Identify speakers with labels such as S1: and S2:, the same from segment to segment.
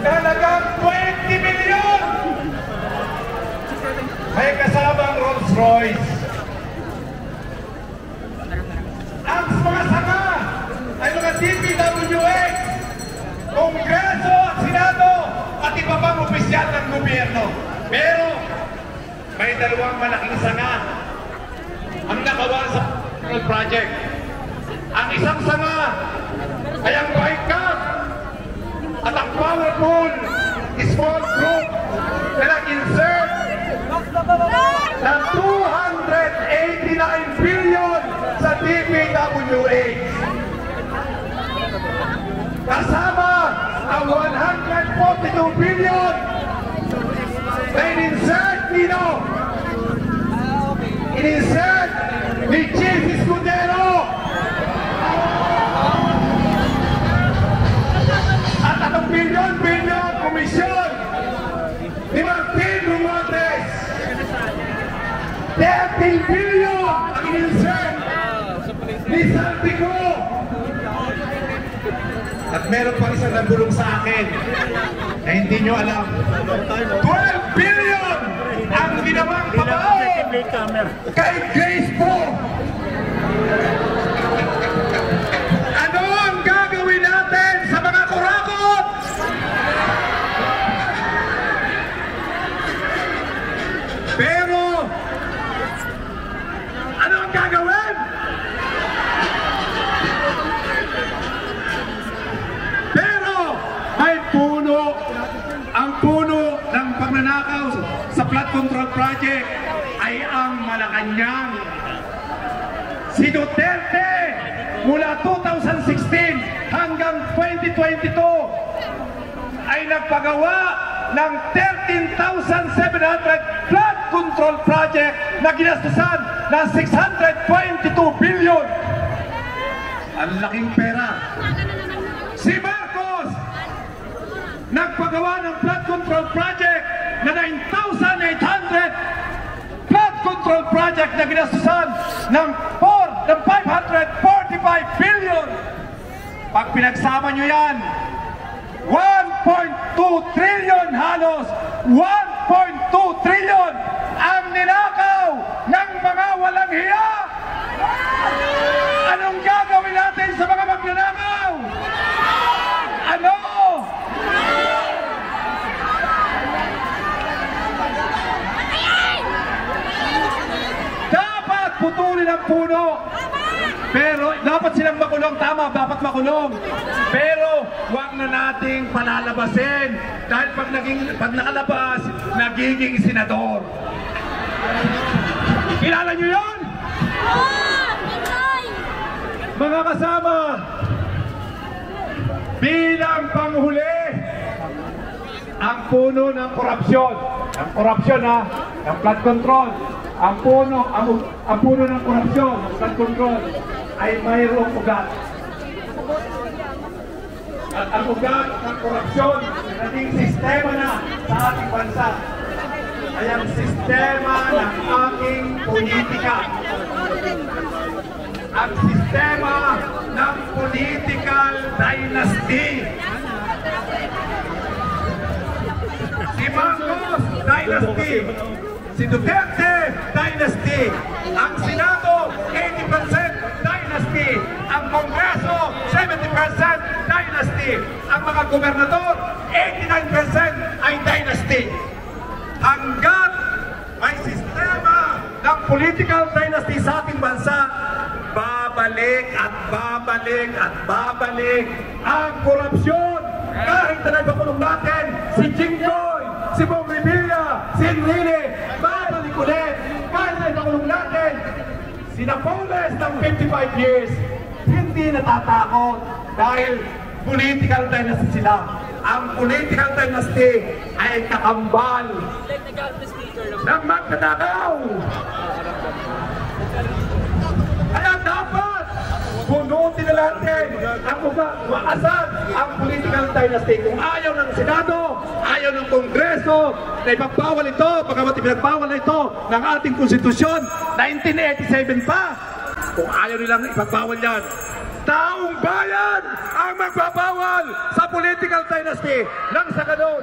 S1: na halagang 20 milyon. May kasamang Rolls Royce. Ang mga sanga ay mga DPWH, Kongreso at Senado at iba pang opisyal ng gobyerno. Pero may dalawang malaking sanga ang nakawan sa project. Ang isang sanga ay ang BICAP at ang powerful small group na nag-insert ng 289 billion sa DPWH. Kasama ang 142 billion na in-insert nino. In-insert ni Chief Escudero at 3 billion komisyon ni Martin Romualdez. 13 billion ang in-insert ni Saltico. At meron pang isang nagulong sa akin na hindi nyo alam. 12 billion ang ginawang pabao kay Grace Po. Ano ang gagawin natin sa mga kurakot? Pero ano ang gagawin? Pero may puno, ang puno ng pagnanakaw sa flood control project ay ang Malacanang. Si Duterte mula 2016 hanggang 2022 ay nagpagawa ng 13,700 flood control project na ginastusan ng 622 billion. Ang laking pera. Si Marcos nagpagawa ng flood control project na 9,800 flood control project na ginastusan ng 545 billion. Pag pinagsama nyo yan, 1.2 trillion halos, 1.2 trillion ang ninakaw ng mga walang hiya. Anong gagawin natin sa mga magnanakaw? Ano? Dapat putulin ang puno. Pero dapat silang makulong, tama, dapat makulong. Pero huwag na nating palalabasin dahil pag nakalabas, nagiging senador. Kilala nyo yun? Mga kasama, bilang panghuli, ang puno ng korupsyon. Ang korupsyon ha, ang flood control. Ang puno ng korupsyon, ang flood control, ay mayroong ugat. At ang ugat ng korupsyon na naging sistema na sa ating bansa ay ang sistema ng aking politika. Ang sistema ng political dynasty. Si Marcos dynasty, si Duterte dynasty, ang Senado 80% dynasty, ang Kongreso 70% dynasty, ang mga gobernador 89% ay dynasty. Hanggat may sistema ng political dynasty sa ating bansa, babalik at babalik at babalik ang korupsyon. Kahit na nagpakulong natin si Jinggoy, si Bong Revilla, si Enrile, babalik ulit. Kahit na nagpakulong natin si Napoles ng 55 years, hindi natatakot dahil political dynasty sila. Ang political dynasty ay kakambal ng magnanakaw. Kaya dapat punutin na natin ang umaasad ang political dynasty. Kung ayaw ng Senado, ayaw ng Kongreso na ipagbawal ito, pagkamat ipinagbawal na ito ng ating konstitusyon, 1987 pa. Kung ayaw nilang ipagbawal yan, Taong bayan ang magbabawal sa political dynasty. Nang sa ganun,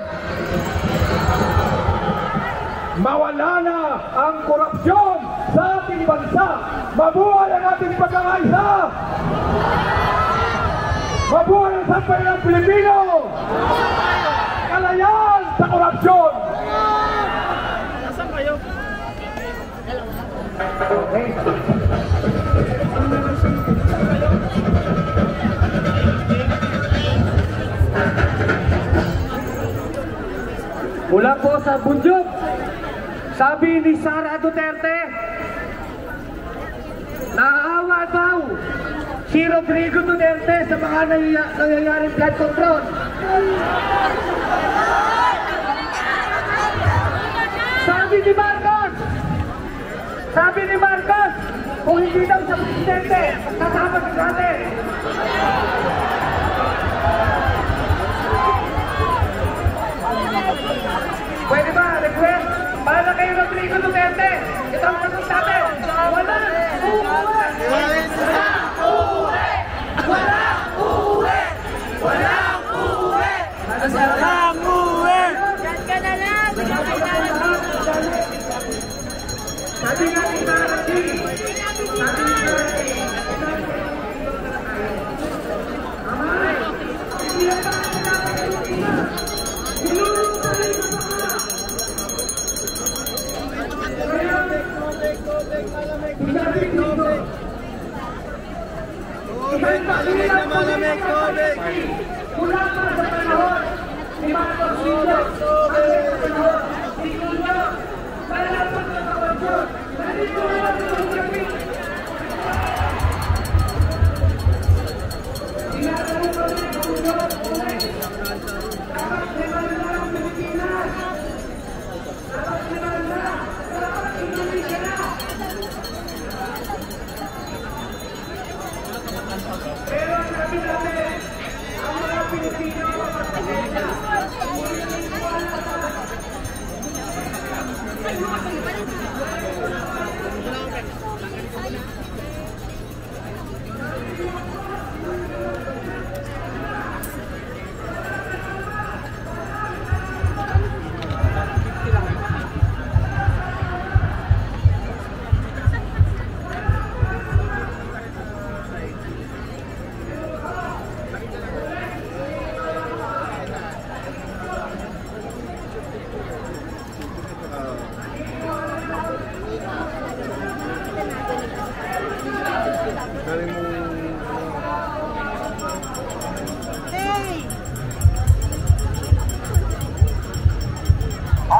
S1: mawala na ang korupsyon sa ating bansa. Mabuhay ang ating pagkakaisa. Mabuhay ang sambayan ng Pilipino. Kalayaan sa korupsyon.
S2: Nasaan kayo?
S1: Okay.
S3: Mula po sa Bunjok, sabi ni Sara Duterte, naaawa daw si Rodrigo Duterte sa mga nangyayaring flood control. Sabi ni Marcos, kung hindi daw sa presidente, kasama sa natin. Pwede ba, request? Para kay Rodrigo Duterte, ito ang sagot natin. Walang uuwi! Walang uuwi! Walang uuwi! Walang uuwi! Walang uuwi!
S2: Diyan ka na lang!
S3: Sabi nga ni Sarati, mula pa sa panahon ni Marcos Jr. si Julio, malapot na kawansyon, nandito na lang sa Ugapit. Tinatanong ko rin ang Julio, dapat limanda ang Pilipinas, dapat limanda, dapat Indonesia na. Pero ang sabi natin, ang mga Pilipino magpapagenda.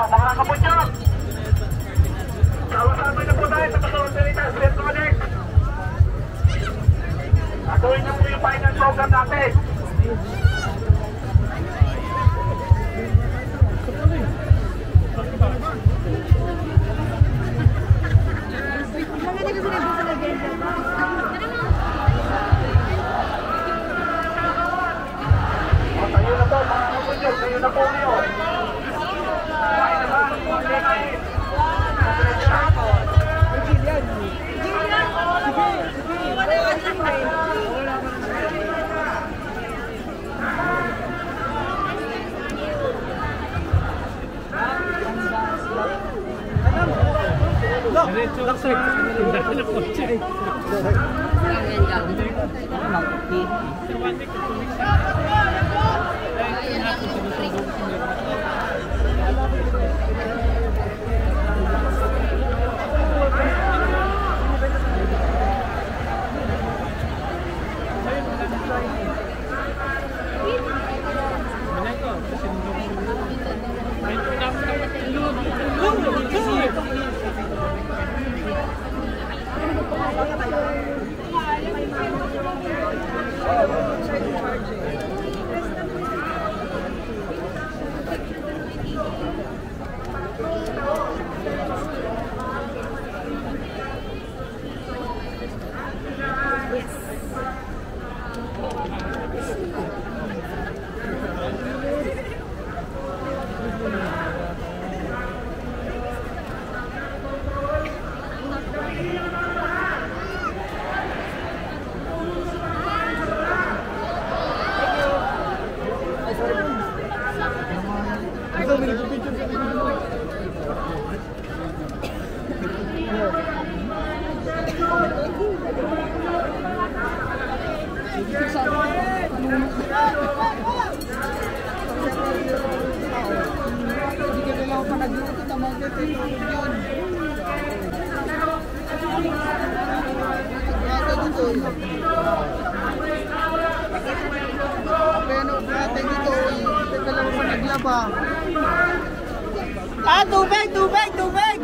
S1: Mga kapunyok, sama-sama na po tayo sa Pagkakasalitas Electronics. Gagawin na po yung finance program natin. Tayo na po mga kapunyok, tayo na po ngayon.
S2: Tubig, tubig, tubig!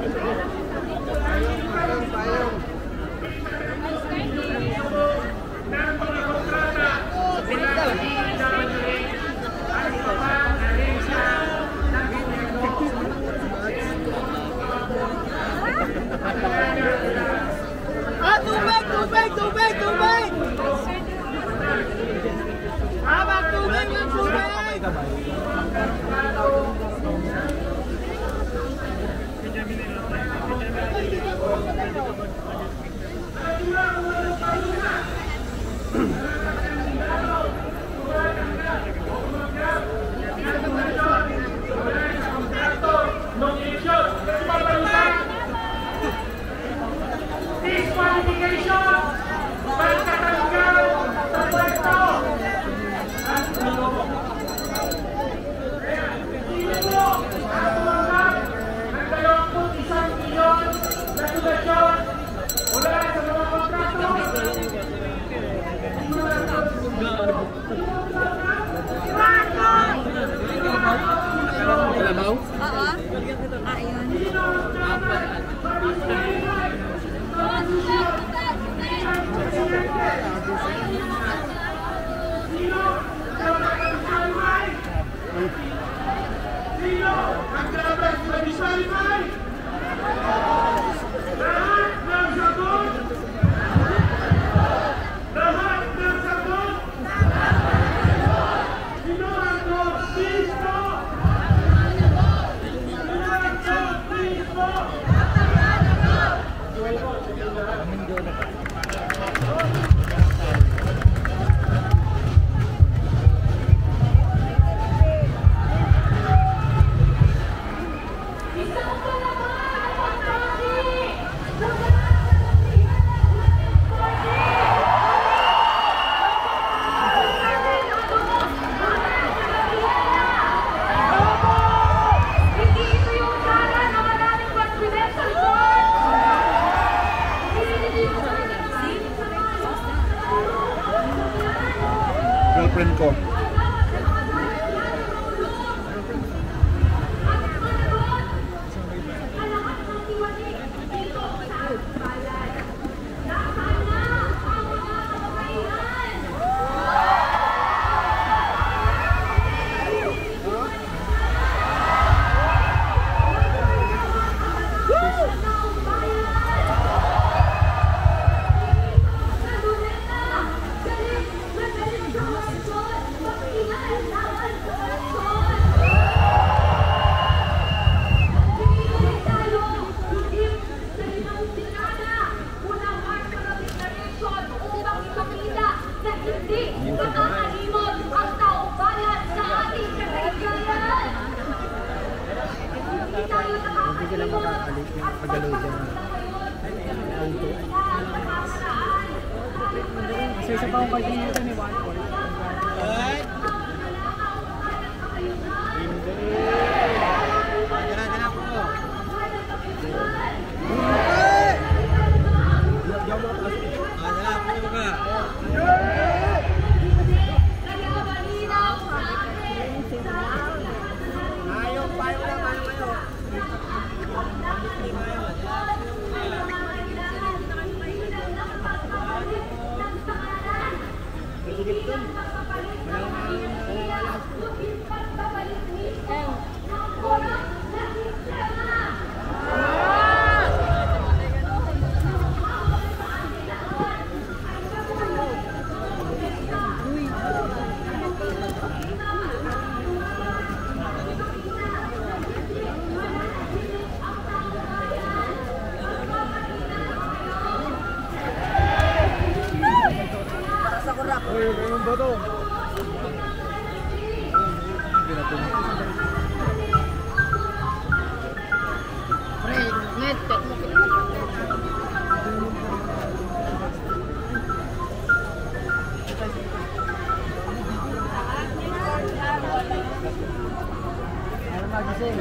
S2: Tubig, tubig, tubig, tubig! Tubig, tubig!
S1: Girlfriend ko.
S2: Isa pa akong pagkain nito ni Juan Paul.
S4: Pa-like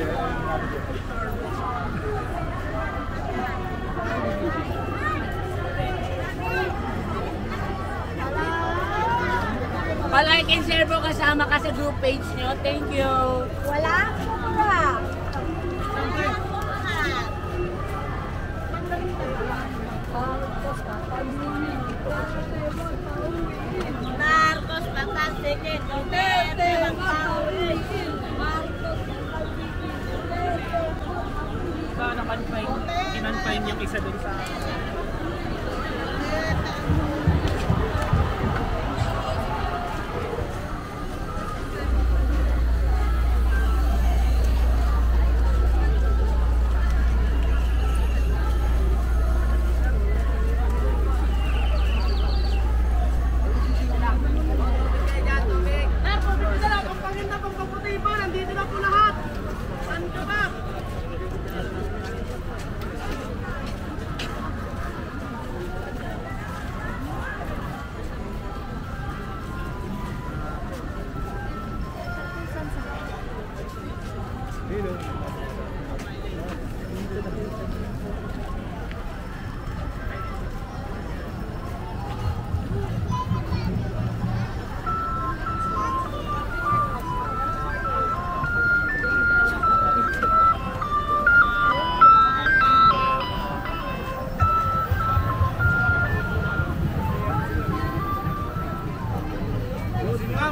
S4: and share po kasama ka sa group page nyo. Thank you.
S5: Wala po ba?
S4: Marcos, Pagkasike, Duterte, Magpauli.
S2: Kinonfine yung isa dun sa...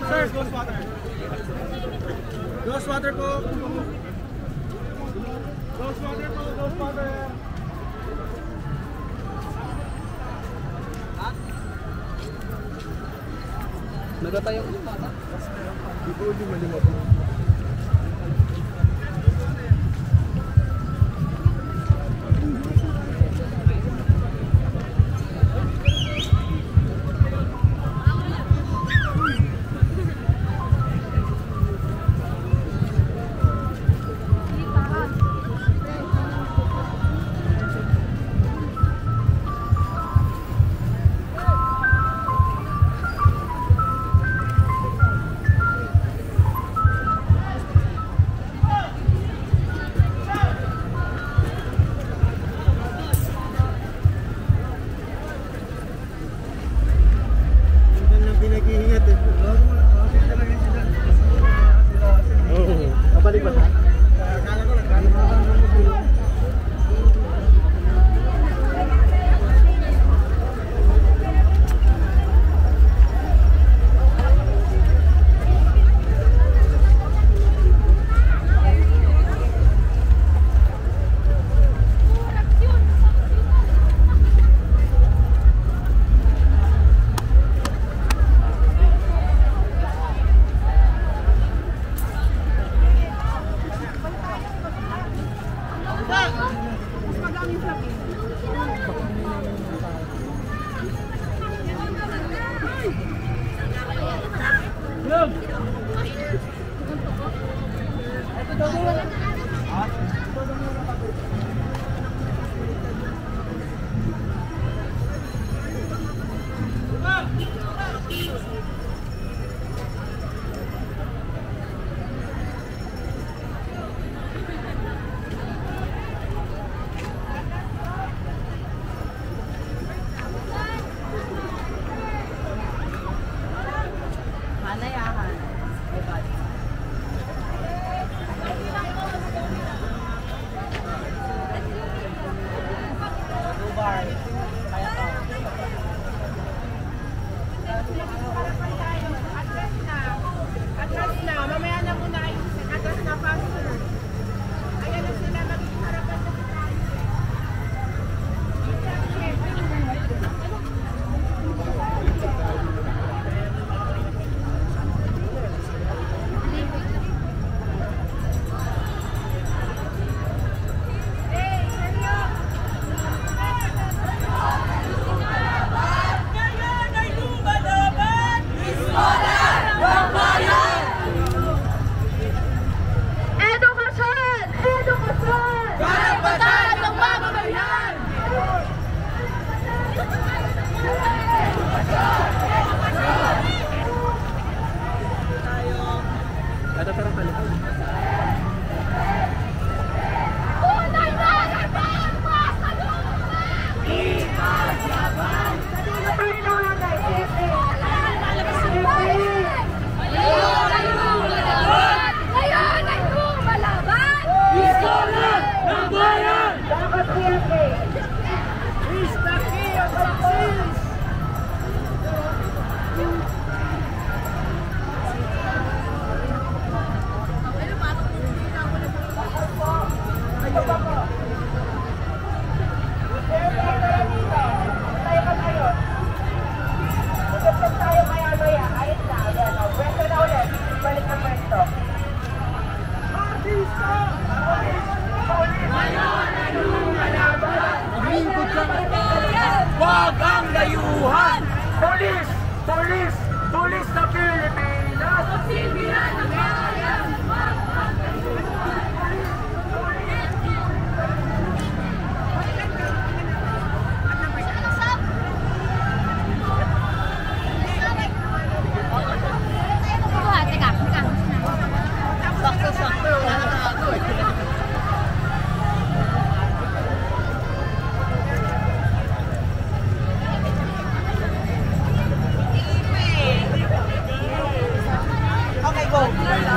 S2: Sir, ghost water. Ghost water po. Ghost water po, ghost water. Nagatayang yung mata. Dito lima po.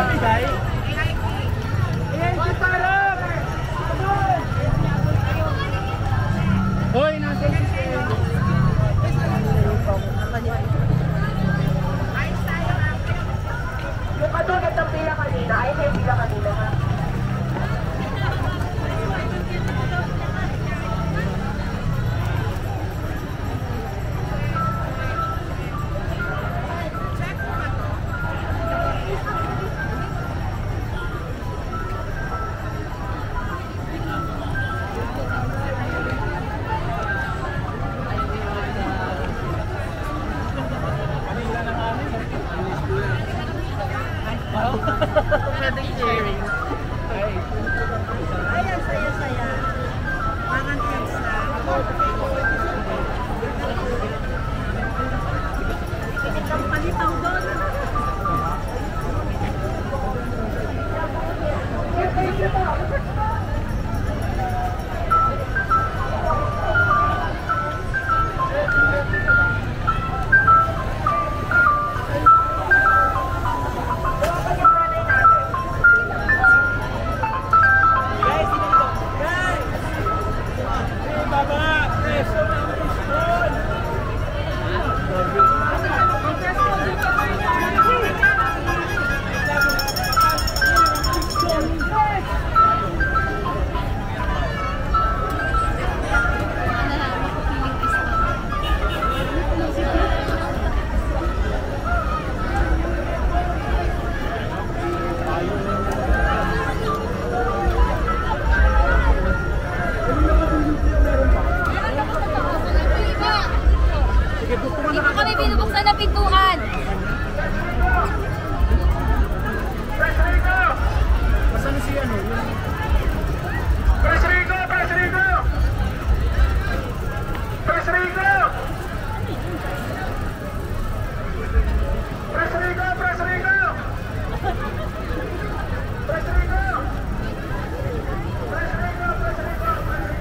S2: Hoy, nasa
S3: Yung katulad ng pila kanina, ay yung pila kanina ha.
S2: pwedeng sharing.
S5: Ay, ang saya-saya. Parang kids na. Ang palitaw doon.
S4: Hindi ko kami binubuksan ng pintuan.
S2: Masan si ano?
S3: Press Rico! Press Rico! Press Rico! Press Rico! Press Rico! Press Rico! Press Rico! Press Rico!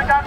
S3: Sa